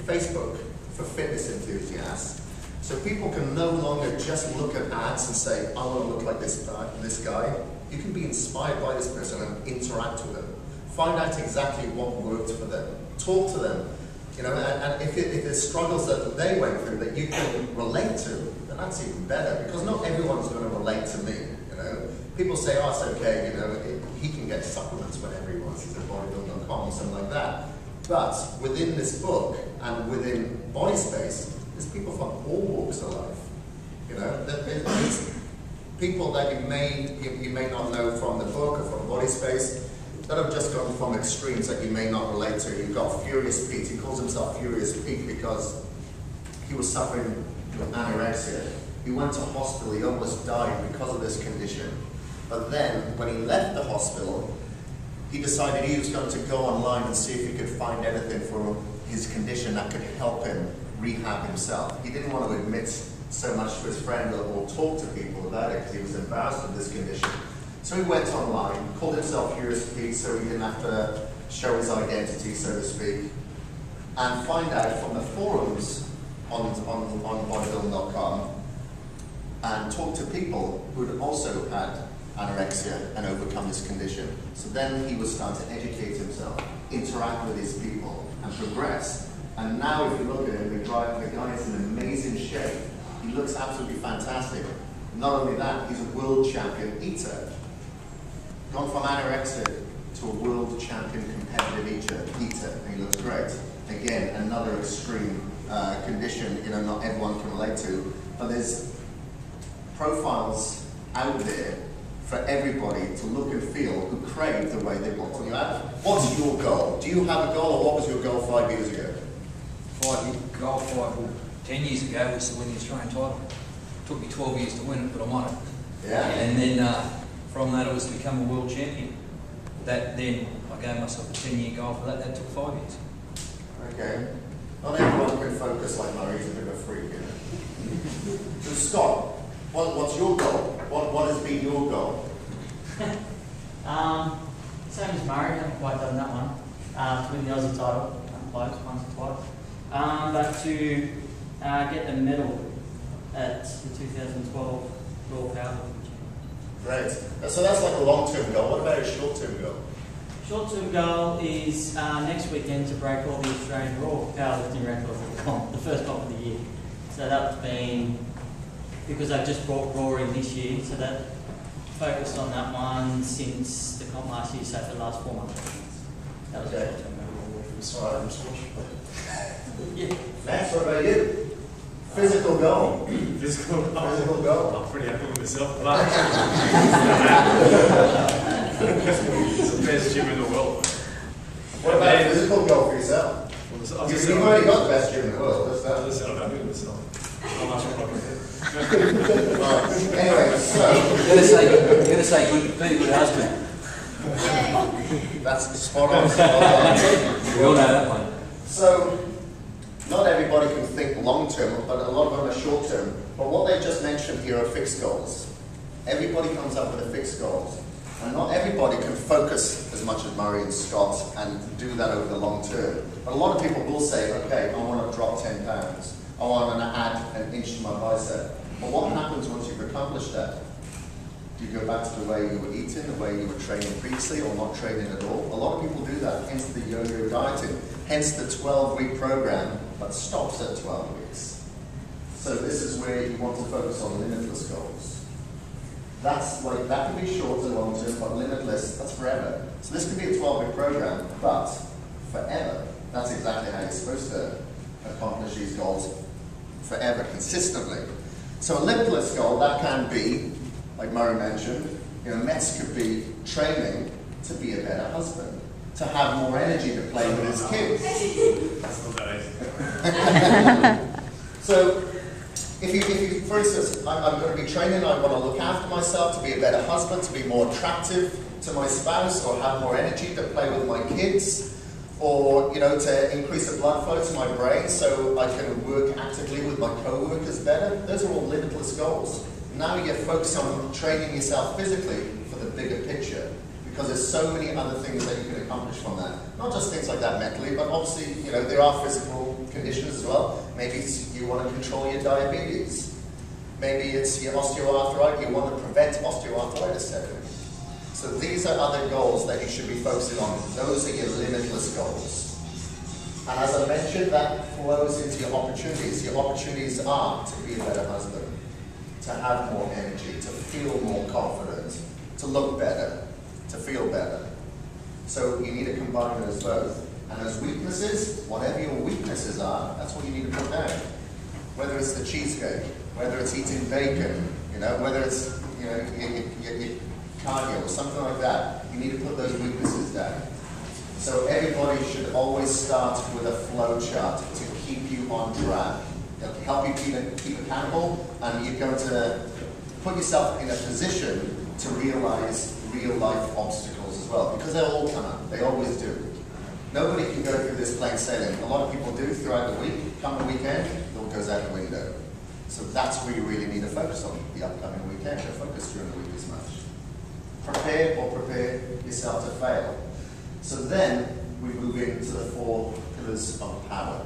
Facebook for fitness enthusiasts. So people can no longer just look at ads and say, I want to look like this guy. You can be inspired by this person and interact with them. Find out exactly what worked for them. Talk to them. You know, and if there's struggles that they went through that you can relate to, then that's even better, because not everyone's going to relate to me. You know, people say, oh, it's okay, you know, he can get supplements whenever he wants. He's at bodybuilding.com or something like that. But within this book and within Body Space, there's people from all walks of life. You know, there's people that you may not know from the book or from Body Space that have just gone from extremes that you may not relate to. You've got Furious Pete. He calls himself Furious Pete because he was suffering with anorexia. He went to hospital. He almost died because of this condition. But then, when he left the hospital, he decided he was going to go online and see if he could find anything for his condition that could help him rehab himself. He didn't want to admit so much to his friend or talk to people about it because he was embarrassed of this condition. So he went online, called himself Furious Pete so he didn't have to show his identity, so to speak, and find out from the forums on bodybuilding.com and talk to people who had also had anorexia and overcome this condition. So then he was starting to educate himself, interact with these people, and progress. And now if you look at him, the guy is in amazing shape. He looks absolutely fantastic. Not only that, he's a world champion eater. Gone from anorexia to a world champion competitive eater, and he looks great. Again, another extreme condition, you know, not everyone can relate to, but there's profiles out there for everybody to look and feel who crave the way they look. What's your goal? Do you have a goal, or what was your goal 5 years ago? 10 years ago was to win the Australian title. It took me 12 years to win it, but I won it. Yeah. And then from that it was to become a world champion. Then I gave myself a 10-year goal for that. That took 5 years. Okay. Not everyone can focus like Murray. He's a bit of a freak, you know. So Scott, what's your goal? What has been your goal? Same as Murray. I haven't quite done that one. To win the Aussie title. Close, once or twice. But to get the medal at the 2012 World Powerlifting. Great. So that's like a long-term goal. What about a short-term goal? Short-term goal is next weekend to break all the Australian Raw powerlifting records at the comp, the first comp of the year. So that's been, because I've just brought Raw in this year, so that focused on that one since the comp last year, so for the last 4 months. That was okay. Short-term goal. Yeah. Max, what about you? Physical goal. Physical goal. I'm pretty happy with myself. It's the best gym in the world. What about a physical goal for yourself? Well, you've already got the best gym in the world. What's that? Listen, I'm happy with myself. Not much of a right. Anyway, so You're going to say be a good husband. That's spot on. We all know that one. So, not everybody can think long term, but a lot of them are short term. But what they just mentioned here are fixed goals. Everybody comes up with a fixed goals. And not everybody can focus as much as Murray and Scott and do that over the long term. But a lot of people will say, okay, I want to drop 10 pounds. I want to add an inch to my bicep. But what happens once you've accomplished that? Do you go back to the way you were eating, the way you were training previously, or not training at all? A lot of people do that, hence the yo-yo dieting, hence the 12-week program that stops at 12 weeks. So this is where you want to focus on limitless goals. That's like, that can be short and long term, but limitless, that's forever. So this could be a 12-week program, but forever. That's exactly how you're supposed to accomplish these goals forever, consistently. So a limitless goal, that can be, like Murray mentioned, you know, Mets could be training to be a better husband, to have more energy to play with his kids. That's not that easy. So, if you, for instance, I'm going to be training, I want to look after myself, to be a better husband, to be more attractive to my spouse, or have more energy to play with my kids, or, you know, to increase the blood flow to my brain so I can work actively with my co-workers better. Those are all limitless goals. Now you focus on training yourself physically for the bigger picture, because there's so many other things that you can accomplish from that. Not just things like that mentally, but obviously, you know, there are physical conditions as well. Maybe you want to control your diabetes. Maybe it's your osteoarthritis, you want to prevent osteoarthritis setting. So these are other goals that you should be focusing on. Those are your limitless goals. And as I mentioned, that flows into your opportunities. Your opportunities are to be a better husband, to have more energy, to feel more confident, to look better, to feel better. So you need to combine those both. And those weaknesses, whatever your weaknesses are, that's what you need to put down. Whether it's the cheesecake, whether it's eating bacon, you know, whether it's your cardio or something like that, you need to put those weaknesses down. So everybody should always start with a flow chart to keep you on track. It'll help you keep accountable, and you're going to put yourself in a position to realize real life obstacles as well, because they'll all come up. They always do. Nobody can go through this plain sailing. A lot of people do throughout the week. Come the weekend, it all goes out the window. So that's where you really need to focus on the upcoming weekend. Don't focus during the week as much. Prepare yourself to fail. So then we move into the 4 pillars of power.